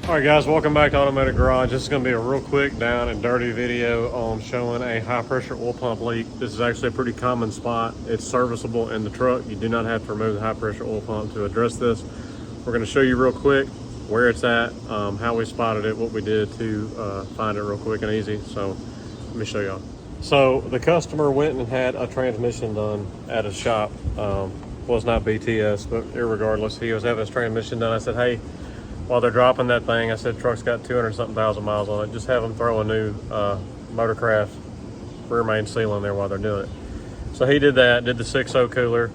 All right, guys, welcome back to Automatic Garage. This is going to be a real quick down and dirty video on showing a high pressure oil pump leak. This is actually a pretty common spot. It's serviceable in the truck. You do not have to remove the high pressure oil pump to address this. We're going to show you real quick where it's at, how we spotted it, what we did to find it real quick and easy. So let me show y'all. So the customer went and had a transmission done at a shop. Was not BTS, but irregardless, he was having his transmission done. I said, hey, while they're dropping that thing, I said, truck's got 200-something thousand miles on it. Just have them throw a new Motorcraft rear main seal in there while they're doing it. So he did that, did the 6.0 cooler,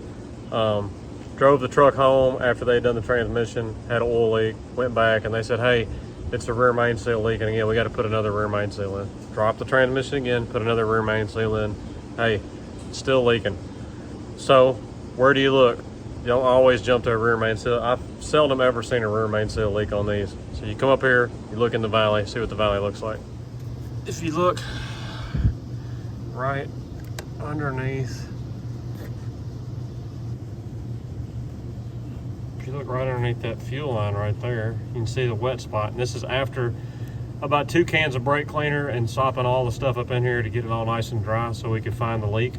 drove the truck home after they'd done the transmission, had an oil leak, went back, and they said, hey, it's a rear main seal leak, and again, we got to put another rear main seal in. Drop the transmission again, put another rear main seal in. Hey, it's still leaking. So where do you look? You don't always jump to a rear main seal. I've seldom ever seen a rear main seal leak on these. So you come up here, you look in the valley, see what the valley looks like. If you look right underneath, if you look right underneath that fuel line right there, you can see the wet spot. And this is after about 2 cans of brake cleaner and sopping all the stuff up in here to get it all nice and dry so we could find the leak.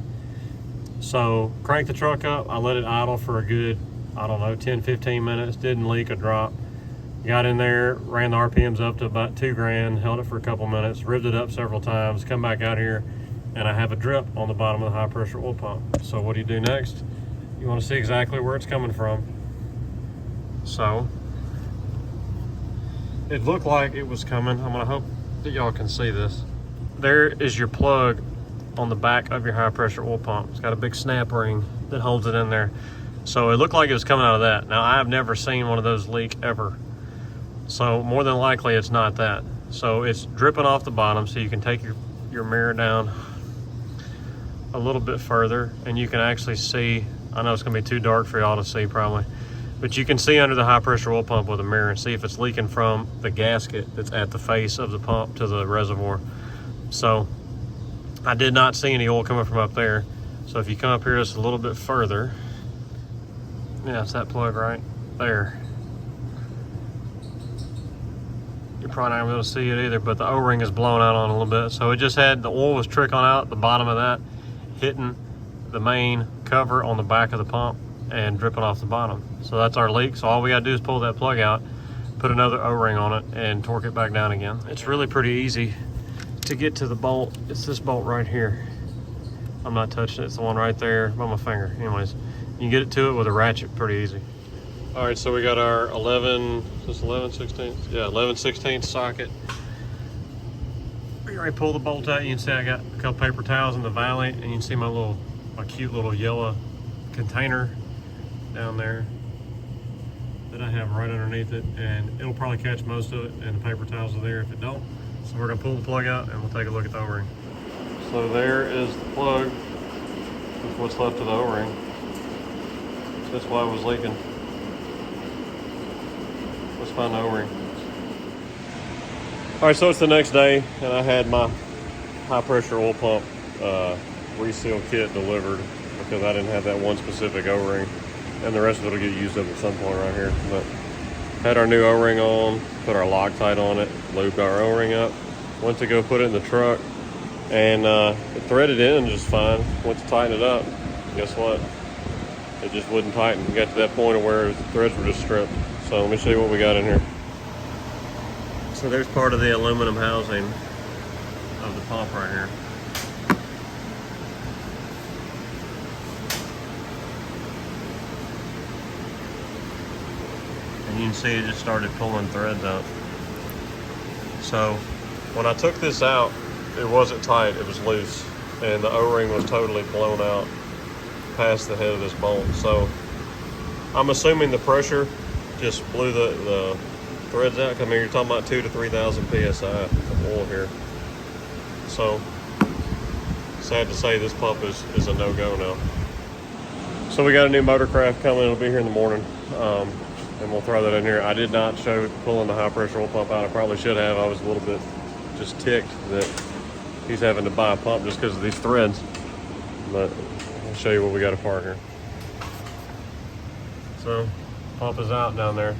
So cranked the truck up, I let it idle for a good, I don't know, 10-15 minutes, didn't leak a drop. Got in there, ran the RPMs up to about 2 grand, held it for a couple minutes, ripped it up several times, come back out here, and I have a drip on the bottom of the high pressure oil pump. So what do you do next? You want to see exactly where it's coming from. So it looked like it was coming. I'm gonna hope that y'all can see this. There is your plug on the back of your high pressure oil pump. It's got a big snap ring that holds it in there. So it looked like it was coming out of that. Now, I have never seen one of those leak ever. So more than likely it's not that. So it's dripping off the bottom, so you can take your mirror down a little bit further and you can actually see, I know it's gonna be too dark for y'all to see probably, but you can see under the high pressure oil pump with a mirror and see if it's leaking from the gasket that's at the face of the pump to the reservoir. So I did not see any oil coming from up there. So if you come up here just a little bit further, yeah, it's that plug right there. You're probably not gonna be able to see it either, but the O-ring is blown out on a little bit. So it just had, the oil was trickling out the bottom of that, hitting the main cover on the back of the pump and dripping off the bottom. So that's our leak. So all we gotta do is pull that plug out, put another O-ring on it, and torque it back down again. It's really pretty easy to get to the bolt. It's this bolt right here. I'm not touching it. It's the one right there by my finger. Anyways, you can get it to it with a ratchet pretty easy. All right, so we got our 11/16? Yeah, 11/16 socket. We already pulled the bolt out. You can see I got a couple paper towels in the valley, and you can see my cute little yellow container down there that I have right underneath it, and it'll probably catch most of it, and the paper towels are there if it don't. So we're gonna pull the plug out and we'll take a look at the O-ring. So there is the plug with what's left of the O-ring. That's why it was leaking. Let's find the O-ring. All right, so it's the next day and I had my high pressure oil pump reseal kit delivered because I didn't have that one specific O-ring, and the rest of it will get used up at some point right here. But had our new O-ring on, put our Loctite on it, lubed our O-ring up, went to go put it in the truck, and it threaded in just fine. Went to tighten it up, guess what? It just wouldn't tighten. We got to that point of where the threads were just stripped. So let me show you what we got in here. So there's part of the aluminum housing of the pump right here. And you can see it just started pulling threads out. So when I took this out, it wasn't tight, it was loose. And the O-ring was totally blown out past the head of this bolt. So I'm assuming the pressure just blew the threads out. I mean, you're talking about 2,000 to 3,000 PSI of oil here. So sad to say this pump is a no-go now. So we got a new Motorcraft coming, it'll be here in the morning. And we'll throw that in here. I did not show pulling the high pressure oil pump out. I probably should have. I was a little bit just ticked that he's having to buy a pump just because of these threads. But I'll show you what we got apart here. So pump is out down there.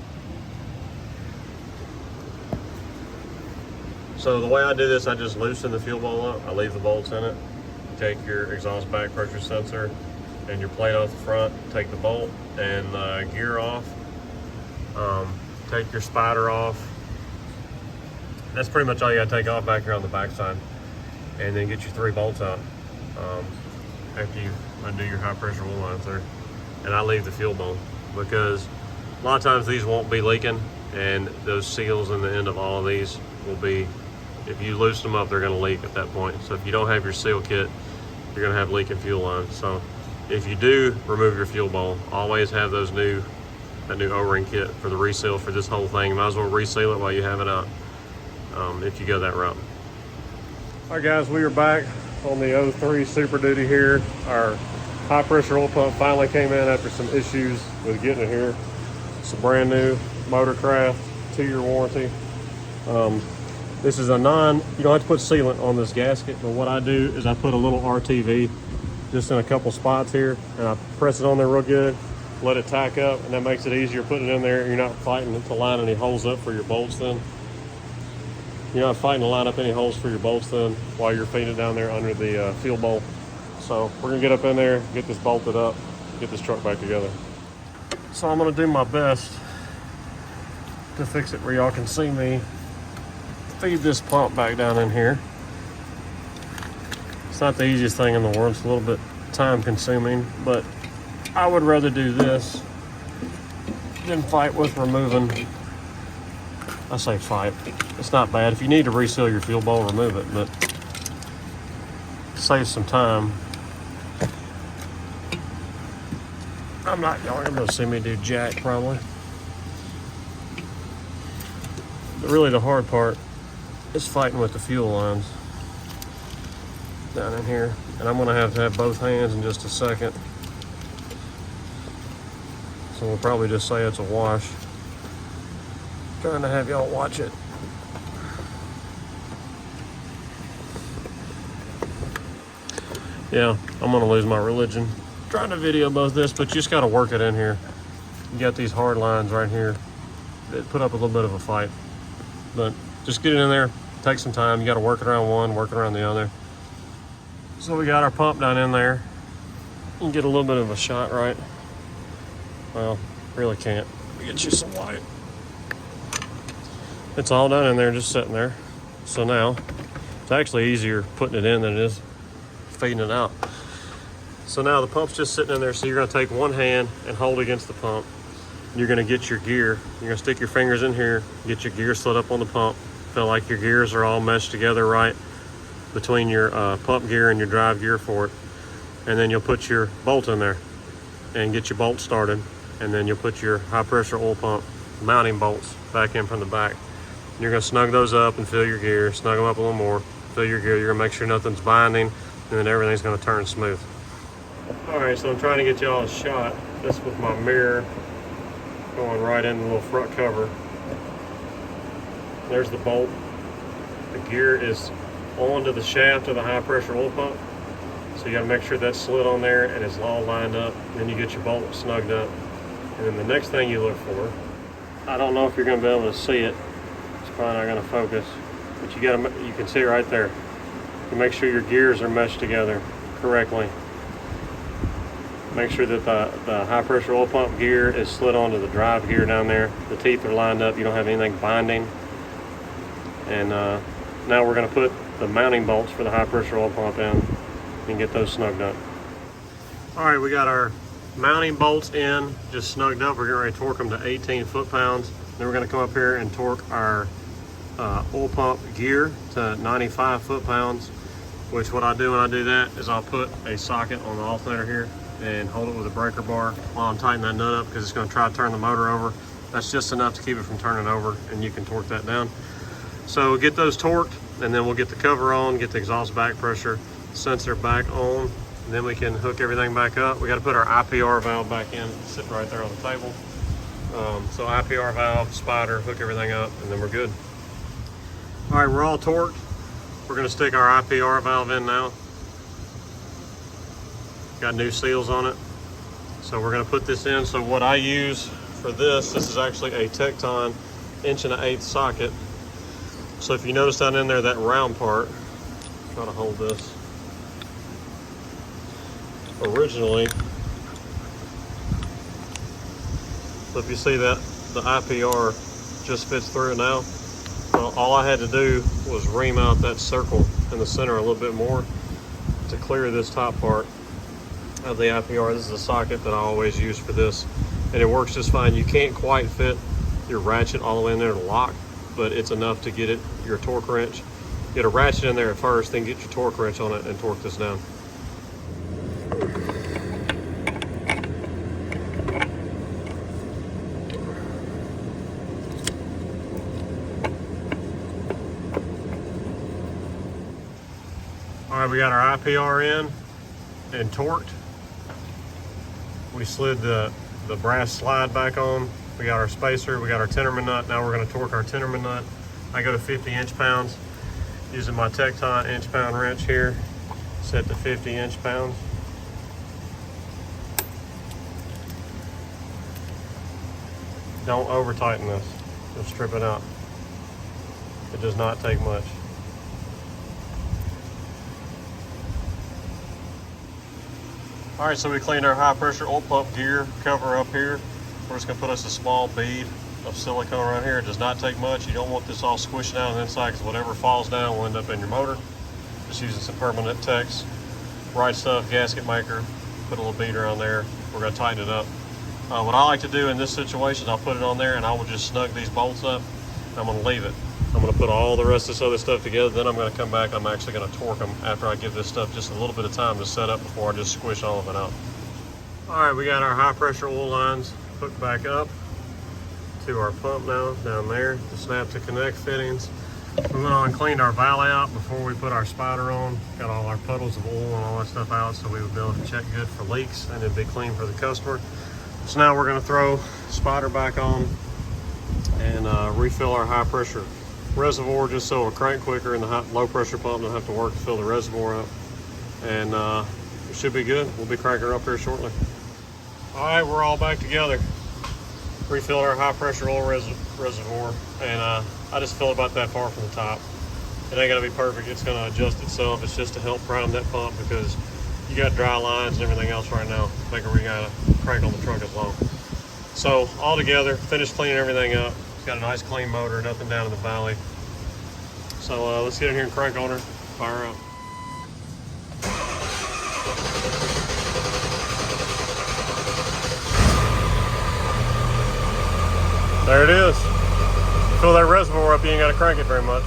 So the way I do this, I just loosen the fuel bowl up. I leave the bolts in it. Take your exhaust back pressure sensor and your plate off the front. Take the bolt and the gear off. Take your spider off. That's pretty much all you gotta take off back here on the back side. And then get your 3 bolts out after you undo your high pressure oil lines there. And I leave the fuel bowl because a lot of times these won't be leaking, and those seals in the end of all of these will be, if you loosen them up, they're gonna leak at that point. So if you don't have your seal kit, you're gonna have leaking fuel lines. So if you do remove your fuel bowl, always have that new O-ring kit for the reseal for this whole thing. Might as well reseal it while you have it out if you go that route. All right guys, we are back on the 03 Super Duty here. Our high pressure oil pump finally came in after some issues with getting it here. It's a brand new Motorcraft, 2-year warranty. This is you don't have to put sealant on this gasket, but what I do is I put a little RTV just in a couple spots here, and I press it on there real good, let it tack up, and that makes it easier putting it in there. You're not fighting to line any holes up for your bolts then. You're not fighting to line up any holes for your bolts then while you're feeding it down there under the fuel bowl. So we're gonna get up in there, get this bolted up, get this truck back together. So I'm gonna do my best to fix it where y'all can see me feed this pump back down in here. It's not the easiest thing in the world. It's a little bit time consuming, but I would rather do this than fight with removing. I say fight. It's not bad. If you need to reseal your fuel bowl, remove it, but save some time. Y'all aren't gonna see me do jack probably. But really the hard part is fighting with the fuel lines down in here. And I'm gonna have to have both hands in just a second. So we'll probably just say it's a wash. Trying to have y'all watch it. Yeah, I'm gonna lose my religion trying to video both this, but you just gotta work it in here. You got these hard lines right here that put up a little bit of a fight. But just get it in there, take some time. You gotta work it around one, work it around the other. So we got our pump down in there. You can get a little bit of a shot right. Well, really can't. Let me get you some light. It's all down in there, just sitting there. So now, it's actually easier putting it in than it is feeding it out. So now the pump's just sitting in there, so you're gonna take one hand and hold against the pump. You're gonna get your gear. You're gonna stick your fingers in here, get your gear slid up on the pump. Feel like your gears are all meshed together right between your pump gear and your drive gear for it. And then you'll put your bolt in there and get your bolt started. And then you'll put your high pressure oil pump mounting bolts back in from the back. You're gonna snug those up and fill your gear, snug them up a little more, fill your gear. You're gonna make sure nothing's binding, and then everything's gonna turn smooth. All right, so I'm trying to get y'all a shot. This with my mirror going right in the little front cover. There's the bolt. The gear is onto the shaft of the high pressure oil pump. So you gotta make sure that's slid on there and it's all lined up. Then you get your bolt snugged up. And then the next thing you look for, I don't know if you're gonna be able to see it. It's probably not gonna focus, but you can see right there. You make sure your gears are meshed together correctly. Make sure that the high pressure oil pump gear is slid onto the drive gear down there. The teeth are lined up. You don't have anything binding. And now we're gonna put the mounting bolts for the high pressure oil pump in and get those snugged up. All right, we got our mounting bolts in, just snugged up. We're getting ready to torque them to 18 foot-pounds. Then we're gonna come up here and torque our oil pump gear to 95 foot-pounds, which what I do when I do that is I'll put a socket on the alternator here and hold it with a breaker bar while I'm tightening that nut up, because it's gonna try to turn the motor over. That's just enough to keep it from turning over, and you can torque that down. So get those torqued, and then we'll get the cover on, get the exhaust back pressure sensor back on, and then we can hook everything back up. We got to put our IPR valve back in, sitting right there on the table. So IPR valve, spider, hook everything up, and then we're good. All right, we're all torqued. We're going to stick our IPR valve in now. Got new seals on it. So we're going to put this in. So what I use for this is actually a Tecton 1 1/8" socket. So if you notice down in there, that round part, try to hold this. Originally, so if you see that the IPR just fits through it now, well, all I had to do was ream out that circle in the center a little bit more to clear this top part of the IPR. This is a socket that I always use for this, and it works just fine. You can't quite fit your ratchet all the way in there to lock, but it's enough to get it, your torque wrench. Get a ratchet in there at first, then get your torque wrench on it and torque this down. All right, we got our IPR in and torqued. We slid the brass slide back on. We got our spacer, we got our Tenderman nut. Now we're gonna torque our Tenderman nut. I go to 50 inch-pounds using my Tecton inch-pound wrench here, set to 50 inch-pounds. Don't over tighten this, just strip it out. It does not take much. All right, so we cleaned our high pressure oil pump gear cover up here. We're just gonna put us a small bead of silicone around here. It does not take much. You don't want this all squishing out on the inside because whatever falls down will end up in your motor. Just using some permanent Tex, Right Stuff gasket maker, put a little bead around there. We're gonna tighten it up. What I like to do in this situation is I'll put it on there and I will just snug these bolts up. I'm gonna leave it. I'm gonna put all the rest of this other stuff together, then I'm gonna come back. I'm actually gonna torque them after I give this stuff just a little bit of time to set up before I just squish all of it out. All right, we got our high pressure oil lines hooked back up to our pump now down there, the snap to connect fittings. We went on and cleaned our valley out before we put our spider on. Got all our puddles of oil and all that stuff out so we would be able to check good for leaks and it'd be clean for the customer. So now we're gonna throw spider back on and refill our high pressure reservoir just so it'll crank quicker and the low pressure pump don't have to work to fill the reservoir up. And it should be good. We'll be cranking her up here shortly. All right, we're all back together. Refilled our high pressure oil reservoir and I just fill about that far from the top. It ain't gonna be perfect, it's gonna adjust itself. It's just to help prime that pump because you got dry lines and everything else right now, making we gotta crank on the truck as long. So all together, finished cleaning everything up. It's got a nice clean motor, nothing down in the valley. So let's get in here and crank on her, fire up. There it is. Fill that reservoir up, you ain't gotta crank it very much.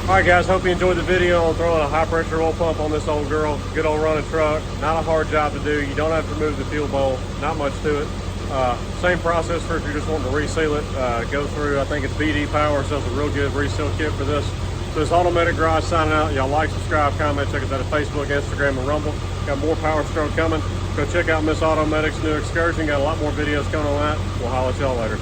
Alright guys, hope you enjoyed the video on throwing a high pressure oil pump on this old girl. Good old running truck. Not a hard job to do. You don't have to remove the fuel bowl. Not much to it. Same process for if you're just wanting to reseal it. Go through, I think it's BD Power, sells a real good reseal kit for this. So this Automatic Garage signing out. Y'all like, subscribe, comment, check us out at Facebook, Instagram, and Rumble. Got more Power Stroke coming. Go check out Miss Automatic's new excursion. Got a lot more videos coming on that. We'll holler at y'all later.